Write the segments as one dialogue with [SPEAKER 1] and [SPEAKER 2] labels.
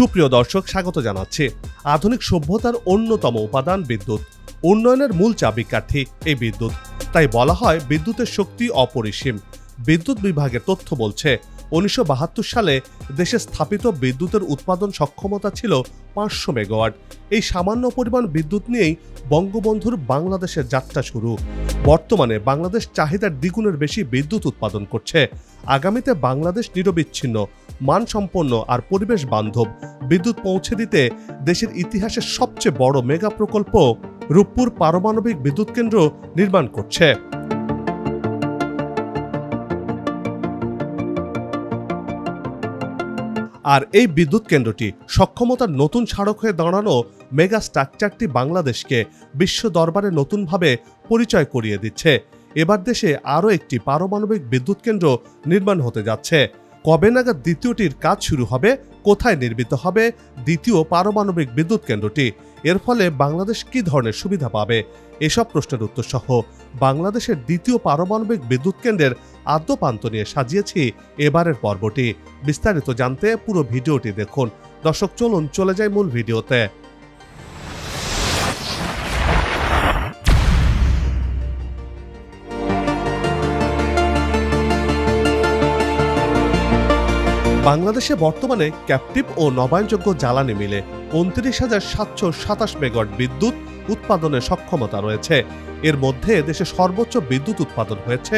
[SPEAKER 1] সুপ্রিয় দর্শক, স্বাগত জানাচ্ছি। আধুনিক সভ্যতার অন্যতম উপাদান বিদ্যুৎ। উন্নয়নের মূল চাবিকাঠি এই বিদ্যুৎ। তাই বলা হয় বিদ্যুতের শক্তি অপরিসীম। বিদ্যুৎ বিভাগের তথ্য বলছে 1972 সালে দেশে স্থাপিত বিদ্যুতের উৎপাদন সক্ষমতা ছিল 500 মেগাওয়াট। এই সামান্য পরিমাণ বিদ্যুৎ নিয়েই বঙ্গবন্ধুর বাংলাদেশের যাত্রা শুরু। বর্তমানে বাংলাদেশ চাহিদার দ্বিগুণের বেশি বিদ্যুৎ উৎপাদন করছে। আগামীতে বাংলাদেশ নিরবিচ্ছিন্ন, মানসম্পন্ন আর পরিবেশ বান্ধব বিদ্যুৎ পৌঁছে দিতে দেশের ইতিহাসের সবচেয়ে বড় মেগা প্রকল্প রূপপুর পারমাণবিক বিদ্যুৎ কেন্দ্র নির্মাণ করছে। আর এই বিদ্যুৎ কেন্দ্রটি সক্ষমতার নতুন স্মারক হয়ে দাঁড়ানো মেগা স্ট্রাকচারটি বাংলাদেশকে বিশ্ব দরবারে নতুনভাবে পরিচয় করিয়ে দিচ্ছে। এবার দেশে আরও একটি পারমাণবিক বিদ্যুৎ কেন্দ্র নির্মাণ হতে যাচ্ছে। কবে নাগাদ দ্বিতীয়টির কাজ শুরু হবে, কোথায় নির্মিত হবে দ্বিতীয় পারমাণবিক বিদ্যুৎ কেন্দ্রটি, এর ফলে বাংলাদেশ কী ধরনের সুবিধা পাবে, এসব প্রশ্নের উত্তর সহ বাংলাদেশের দ্বিতীয় পারমাণবিক বিদ্যুৎ কেন্দ্রের আদ্যপান্ত নিয়ে সাজিয়েছি এবারের পর্বটি। বিস্তারিত জানতে পুরো ভিডিওটি দেখুন। দর্শক, চলুন চলে যাই মূল ভিডিওতে। বাংলাদেশে বর্তমানে ক্যাপটিভ ও নবায়নযোগ্য জ্বালানি মিলে 29,727 মেগাওয়াট বিদ্যুৎ উৎপাদনের সক্ষমতা রয়েছে। এর মধ্যে দেশে সর্বোচ্চ বিদ্যুৎ উৎপাদন হয়েছে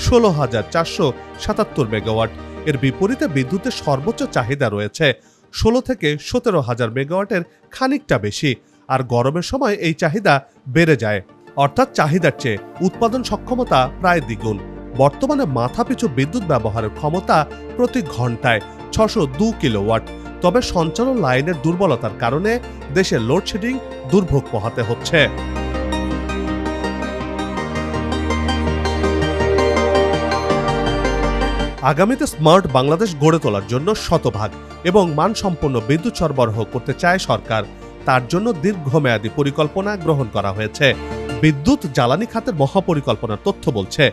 [SPEAKER 1] 16,477 মেগাওয়াট। এর বিপরীতে বিদ্যুতের সর্বোচ্চ চাহিদা রয়েছে 16 থেকে 17,000 মেগাওয়াটের খানিকটা বেশি। আর গরমের সময় এই চাহিদা বেড়ে যায়, অর্থাৎ চাহিদার চেয়ে উৎপাদন সক্ষমতা প্রায় দ্বিগুণ। বর্তমানে মাথাপিছু বিদ্যুৎ ব্যবহারের ক্ষমতা প্রতি ঘন্টায় 602 কিলোওয়াট। তবে সঞ্চালন লাইনের দুর্বলতার কারণে দেশে লোডশেডিং দুর্ভোগ পোহাতে হচ্ছে। আগামীতে স্মার্ট বাংলাদেশ গড়ে তোলার জন্য শতভাগ এবং মানসম্পন্ন বিদ্যুৎ সরবরাহ করতে চায় সরকার। তার জন্য দীর্ঘমেয়াদী পরিকল্পনা গ্রহণ করা হয়েছে। বিদ্যুৎ জ্বালানি খাতের মহাপরিকল্পনার তথ্য বলছে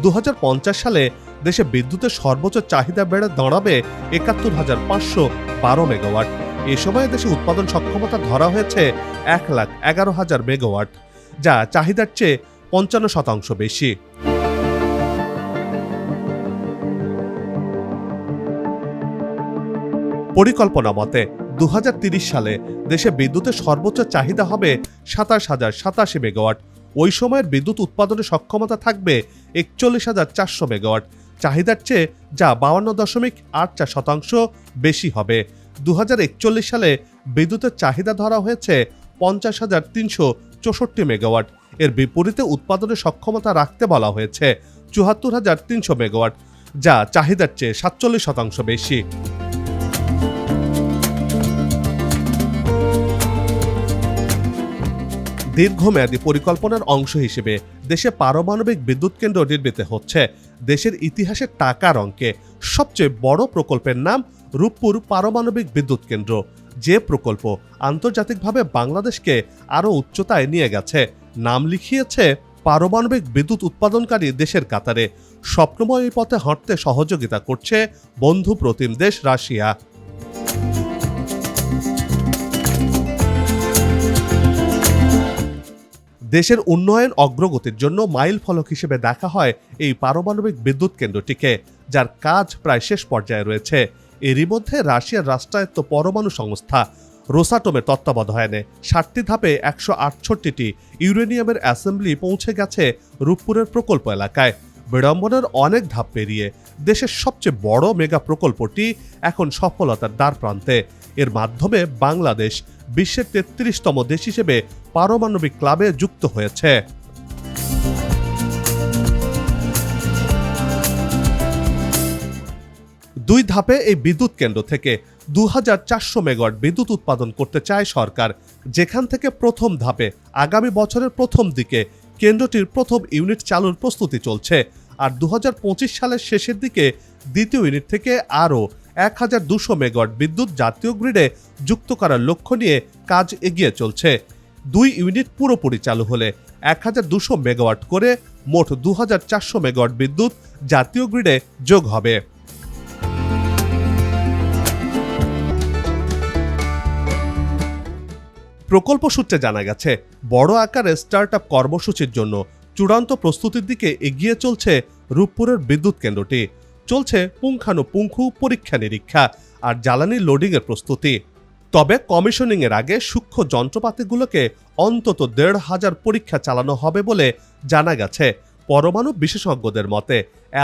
[SPEAKER 1] 2050 সালে দেশে বিদ্যুতের সর্বোচ্চ চাহিদা বেড়ে দাঁড়াবে 71,512 মেগাওয়াট। এ সময়ে দেশে উৎপাদন সক্ষমতা ধরা হয়েছে 1,11,000 মেগাওয়াট, যা চাহিদার চেয়ে 55% বেশি। পরিকল্পনা মতে 2030 সালে দেশে বিদ্যুতের সর্বোচ্চ চাহিদা হবে 27,087 মেগাওয়াট। ওই সময়ের বিদ্যুৎ উৎপাদনের সক্ষমতা থাকবে 41,400 মেগাওয়াট চাহিদার চেয়ে, যা 52.84% বেশি হবে। 2041 সালে বিদ্যুতের চাহিদা ধরা হয়েছে 50,364 মেগাওয়াট। এর বিপরীতে উৎপাদনের সক্ষমতা রাখতে বলা হয়েছে 74,300 মেগাওয়াট, যা চাহিদার চেয়ে 47% বেশি। দীর্ঘমেয়াদী পরিকল্পনার অংশ হিসেবে দেশে পারমাণবিক বিদ্যুৎ কেন্দ্র নির্মিত হচ্ছে। দেশের ইতিহাসে টাকার অঙ্কে সবচেয়ে বড় প্রকল্পের নাম রূপপুর পারমাণবিক বিদ্যুৎ কেন্দ্র। যে প্রকল্প আন্তর্জাতিকভাবে বাংলাদেশকে আরও উচ্চতায় নিয়ে গেছে, নাম লিখিয়েছে পারমাণবিক বিদ্যুৎ উৎপাদনকারী দেশের কাতারে। স্বপ্নময় এই পথে হাঁটতে সহযোগিতা করছে বন্ধু প্রতিম দেশ রাশিয়া। দেশের উন্নয়ন অগ্রগতির জন্য মাইল ফলক হিসেবে দেখা হয় এই পারমাণবিক বিদ্যুৎ কেন্দ্রটিকে, যার কাজ প্রায় শেষ পর্যায়ে রয়েছে। এরই মধ্যে রাশিয়ার রাষ্ট্রায়ত্ত পরমাণু সংস্থা রোসাটমের তত্ত্বাবধানে 7টি ধাপে 168টি ইউরেনিয়ামের অ্যাসেম্বলি পৌঁছে গেছে রূপপুরের প্রকল্প এলাকায়। বিড়ম্বনার অনেক ধাপ পেরিয়ে দেশের সবচেয়ে বড় মেগা প্রকল্পটি এখন সফলতার দ্বার প্রান্তে। এর মাধ্যমে বাংলাদেশ বিশ্বের 33তম দেশ হিসেবে পারমাণবিক ক্লাবে যুক্ত হয়েছে। দুই ধাপে এই বিদ্যুৎ কেন্দ্র থেকে 2,400 মেগাওয়াট বিদ্যুৎ উৎপাদন করতে চায় সরকার, যেখান থেকে প্রথম ধাপে আগামী বছরের প্রথম দিকে কেন্দ্রটির প্রথম ইউনিট চালুর প্রস্তুতি চলছে। আর 2025 সালের শেষের দিকে দ্বিতীয় ইউনিট থেকে আরও 1,200 মেগাওয়াট বিদ্যুৎ জাতীয় গ্রিডে যুক্ত করার লক্ষ্য নিয়ে কাজ এগিয়ে চলছে। 2 ইউনিট পুরোপুরি চালু হলে 1,200 মেগাওয়াট করে মোট 2,400 মেগাওয়াট বিদ্যুৎ জাতীয় গ্রিডে যোগ হবে। প্রকল্প সূত্রে জানা গেছে, বড় আকারে স্টার্টআপ কর্মসূচির জন্য চূড়ান্ত প্রস্তুতির দিকে এগিয়ে চলছে রূপপুরের বিদ্যুৎ কেন্দ্রটি। চলছে পুঙ্খানুপুঙ্খু পরীক্ষা নিরীক্ষা আর জ্বালানি লোডিংয়ের প্রস্তুতি। তবে কমিশনিংয়ের আগে সূক্ষ্ম যন্ত্রপাতিগুলোকে অন্তত ১৫০০ পরীক্ষা চালানো হবে বলে জানা গেছে। পরমাণু বিশেষজ্ঞদের মতে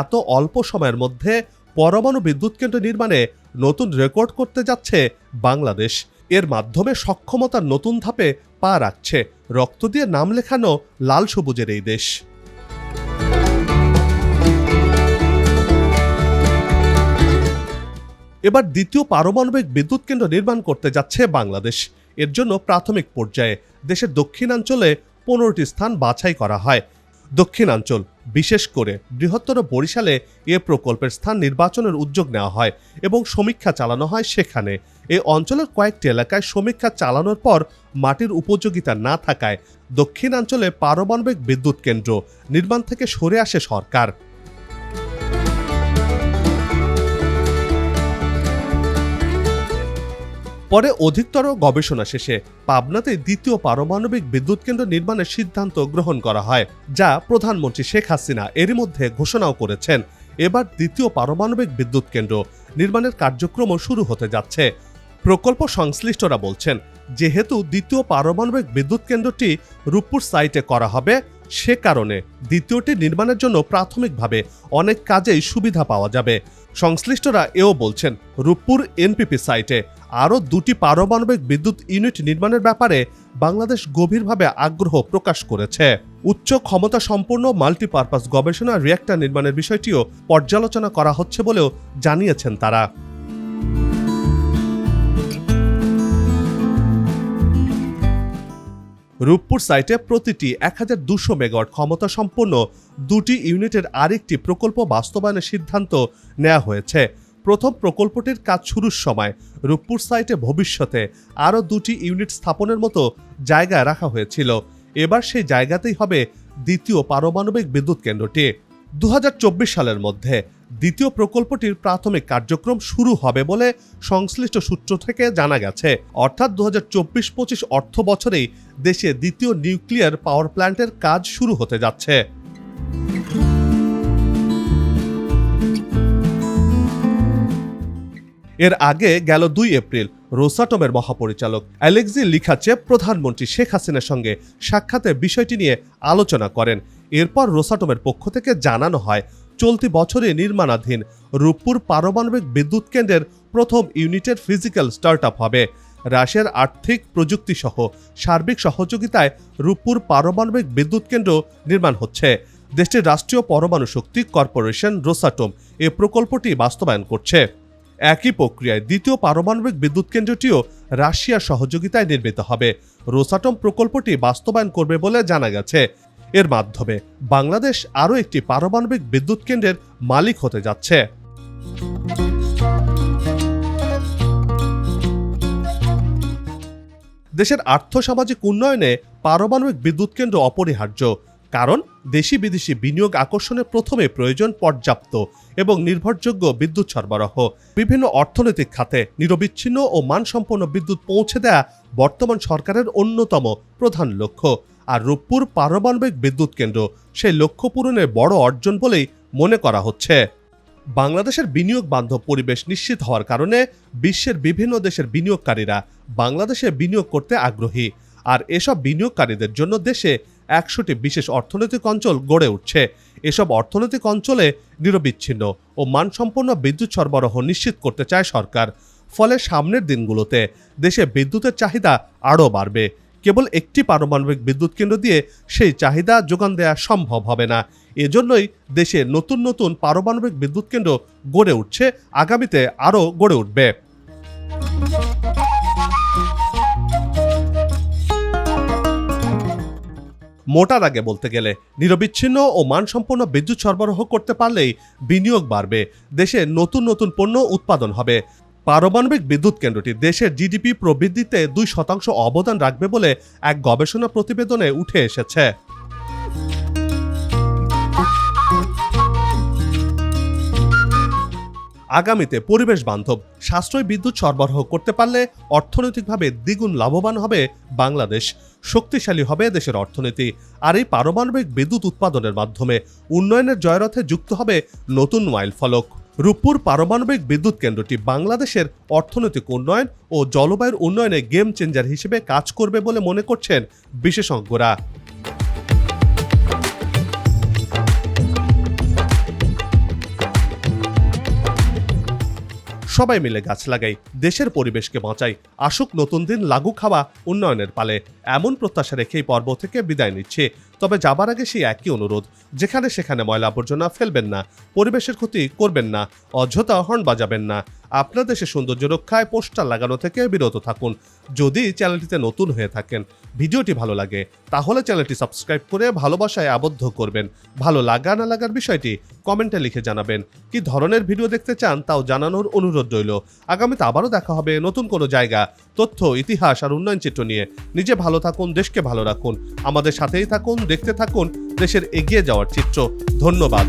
[SPEAKER 1] এত অল্প সময়ের মধ্যে পরমাণু বিদ্যুৎ কেন্দ্র নির্মাণে নতুন রেকর্ড করতে যাচ্ছে বাংলাদেশ। এর মাধ্যমে সক্ষমতার নতুন ধাপে পা রাখছে রক্ত দিয়ে নাম লেখানো লাল সবুজের এই দেশ। এবার দ্বিতীয় পারমাণবিক বিদ্যুৎ কেন্দ্র নির্মাণ করতে যাচ্ছে বাংলাদেশ। এর জন্য প্রাথমিক পর্যায়ে দেশের দক্ষিণাঞ্চলে ১৫টি স্থান বাছাই করা হয়। দক্ষিণাঞ্চল, বিশেষ করে বৃহত্তর বরিশালে এ প্রকল্পের স্থান নির্বাচনের উদ্যোগ নেওয়া হয় এবং সমীক্ষা চালানো হয় সেখানে। এই অঞ্চলের কয়েকটি এলাকায় সমীক্ষা চালানোর পর মাটির উপযোগিতা না থাকায় দক্ষিণাঞ্চলে পারমাণবিক বিদ্যুৎ কেন্দ্র নির্মাণ থেকে সরে আসে সরকার। পরে অধিকতর গবেষণা শেষে পাবনাতে দ্বিতীয় পারমাণবিক বিদ্যুৎ কেন্দ্র নির্মাণের সিদ্ধান্ত গ্রহণ করা হয়, যা প্রধানমন্ত্রী শেখ হাসিনা এরই মধ্যে ঘোষণাও করেছেন। এবার দ্বিতীয় পারমাণবিক বিদ্যুৎ কেন্দ্র নির্মাণের কার্যক্রমও শুরু হতে যাচ্ছে। প্রকল্প সংশ্লিষ্টরা বলছেন, যেহেতু দ্বিতীয় পারমাণবিক বিদ্যুৎ কেন্দ্রটি রূপপুর সাইটে করা হবে, সে কারণে দ্বিতীয়টি নির্মাণের জন্য প্রাথমিকভাবে অনেক কাজেই সুবিধা পাওয়া যাবে। সংশ্লিষ্টরা এও বলছেন, রূপপুর এনপিপি সাইটে আরও ২টি পারমাণবিক বিদ্যুৎ ইউনিট নির্মাণের ব্যাপারে বাংলাদেশ গভীরভাবে আগ্রহ প্রকাশ করেছে। উচ্চ ক্ষমতা সম্পন্ন মাল্টিপারপাস গবেষণা রিঅ্যাক্টর নির্মাণের বিষয়টিও পর্যালোচনা করা হচ্ছে বলেও জানিয়েছেন তারা। রূপপুর সাইটে প্রতিটি ১২০০ মেগাওয়াট ক্ষমতা সম্পন্ন ২টি ইউনিটের আরেকটি প্রকল্প বাস্তবায়নের সিদ্ধান্ত নেওয়া হয়েছে। প্রথম প্রকল্পটির কাজ শুরুর সময় রূপপুর সাইটে ভবিষ্যতে আরও ২টি ইউনিট স্থাপনের মতো জায়গা রাখা হয়েছিল। এবার সেই জায়গাতেই হবে দ্বিতীয় পারমাণবিক বিদ্যুৎ কেন্দ্রটি। ২০২৪ সালের মধ্যে দ্বিতীয় প্রকল্পটির প্রাথমিক কার্যক্রম শুরু হবে বলে সংশ্লিষ্ট সূত্র থেকে জানা গেছে। অর্থাৎ ২০২৪-২৫ অর্থ বছরেই দেশে দ্বিতীয় নিউক্লিয়ার পাওয়ার প্ল্যান্টের কাজ শুরু হতে যাচ্ছে। এর আগে গেল ২ এপ্রিল রোসাটমের মহাপরিচালক অ্যালেক্সি লিখাচেভ প্রধানমন্ত্রী শেখ হাসিনার সঙ্গে সাক্ষাতে বিষয়টি নিয়ে আলোচনা করেন। এরপর রোসাটমের পক্ষ থেকে জানানো হয়, চলতি বছরে নির্মাণাধীন রূপপুর পারমাণবিক বিদ্যুৎ কেন্দ্রের প্রথম ইউনিটের ফিজিক্যাল স্টার্টআপ হবে। রাশিয়ার আর্থিক প্রযুক্তি সহ সার্বিক সহযোগিতায় রূপপুর পারমাণবিক বিদ্যুৎ কেন্দ্র নির্মাণ হচ্ছে। দেশটির রাষ্ট্রীয় পরমাণু শক্তি কর্পোরেশন রোসাটম এ প্রকল্পটি বাস্তবায়ন করছে। একই প্রক্রিয়ায় দ্বিতীয় পারমাণবিক বিদ্যুৎ কেন্দ্রটিও রাশিয়ার সহযোগিতায় নির্মিত হবে। রোসাটম প্রকল্পটি বাস্তবায়ন করবে বলে জানা গেছে। এর মাধ্যমে বাংলাদেশ আরও একটি পারমাণবিক বিদ্যুৎ কেন্দ্রের মালিক হতে যাচ্ছে। দেশের আর্থসামাজিক উন্নয়নে পারমাণবিক বিদ্যুৎ কেন্দ্র অপরিহার্য, কারণ দেশি বিদেশি বিনিয়োগ আকর্ষণের প্রথমে প্রয়োজন পর্যাপ্ত এবং নির্ভরযোগ্য বিদ্যুৎ সরবরাহ। বিভিন্ন অর্থনৈতিক খাতে নিরবিচ্ছিন্ন ও মানসম্পন্ন বিদ্যুৎ পৌঁছে দেয়া বর্তমান সরকারের অন্যতম প্রধান লক্ষ্য। আর রূপপুর পারমাণবিক বিদ্যুৎ কেন্দ্র সেই লক্ষ্য পূরণের বড় অর্জন বলেই মনে করা হচ্ছে। বাংলাদেশের বিনিয়োগ বান্ধব পরিবেশ নিশ্চিত হওয়ার কারণে বিশ্বের বিভিন্ন দেশের বিনিয়োগকারীরা বাংলাদেশে বিনিয়োগ করতে আগ্রহী। আর এসব বিনিয়োগকারীদের জন্য দেশে ১০০টি বিশেষ অর্থনৈতিক অঞ্চল গড়ে উঠছে। এসব অর্থনৈতিক অঞ্চলে নিরবিচ্ছিন্ন ও মানসম্পন্ন বিদ্যুৎ সরবরাহ নিশ্চিত করতে চায় সরকার। ফলে সামনের দিনগুলোতে দেশে বিদ্যুতের চাহিদা আরও বাড়বে। কেবল একটি পারমাণবিক বিদ্যুৎ কেন্দ্র দিয়ে সেই চাহিদা যোগান দেওয়া সম্ভব হবে না। এজন্যই দেশে নতুন নতুন পারমাণবিক বিদ্যুৎ কেন্দ্র গড়ে উঠছে, আগামীতে আরও গড়ে উঠবে। মোটা দাগে বলতে গেলে নিরবিচ্ছিন্ন ও মানসম্পন্ন বিদ্যুৎ সরবরাহ করতে পারলেই বিনিয়োগ বাড়বে, দেশে নতুন নতুন পণ্য উৎপাদন হবে। পারমাণবিক বিদ্যুৎ কেন্দ্রটি দেশের জিডিপি প্রবৃদ্ধিতে 2% অবদান রাখবে বলে এক গবেষণা প্রতিবেদনে উঠে এসেছে। আগামীতে পরিবেশ বান্ধব সাশ্রয়ী বিদ্যুৎ সরবরাহ করতে পারলে অর্থনৈতিকভাবে দ্বিগুণ লাভবান হবে বাংলাদেশ, শক্তিশালী হবে দেশের অর্থনীতি। আর এই পারমাণবিক বিদ্যুৎ উৎপাদনের মাধ্যমে উন্নয়নের জয়রথে যুক্ত হবে নতুন মাইলফলক। রূপপুর পারমাণবিক বিদ্যুৎ কেন্দ্রটি বাংলাদেশের অর্থনৈতিক উন্নয়ন ও জলবায়ুর উন্নয়নে গেম চেঞ্জার হিসেবে কাজ করবে বলে মনে করছেন বিশেষজ্ঞরা। সবাই মিলে গাছ লাগাই, দেশের পরিবেশকে বাঁচাই, আসুক নতুন দিন, লাগু খাওয়া উন্নয়নের পালে, এমন প্রত্যাশা রেখেই পর্ব থেকে বিদায় নিচ্ছে। তবে যাবার আগে সেই একই অনুরোধ, যেখানে সেখানে ময়লা আবর্জনা ফেলবেন না, পরিবেশের ক্ষতি করবেন না, অযথা হর্ন বাজাবেন না, আপনার দেশের সৌন্দর্য রক্ষায় পোস্টার লাগানো থেকে বিরত থাকুন। যদি চ্যানেলটিতে নতুন হয়ে থাকেন, ভিডিওটি ভালো লাগে, তাহলে চ্যানেলটি সাবস্ক্রাইব করে ভালোবাসায় আবদ্ধ করবেন। ভালো লাগা না লাগার বিষয়টি কমেন্টে লিখে জানাবেন। কি ধরনের ভিডিও দেখতে চান তাও জানানোর অনুরোধ রইল। আগামীতে আবারও দেখা হবে নতুন কোনো জায়গা, তথ্য, ইতিহাস আর উন্নয়ন চিত্র নিয়ে। নিজে ভালো থাকুন, দেশকে ভালো রাখুন, আমাদের সাথেই থাকুন, দেখতে থাকুন দেশের এগিয়ে যাওয়ার চিত্র। ধন্যবাদ।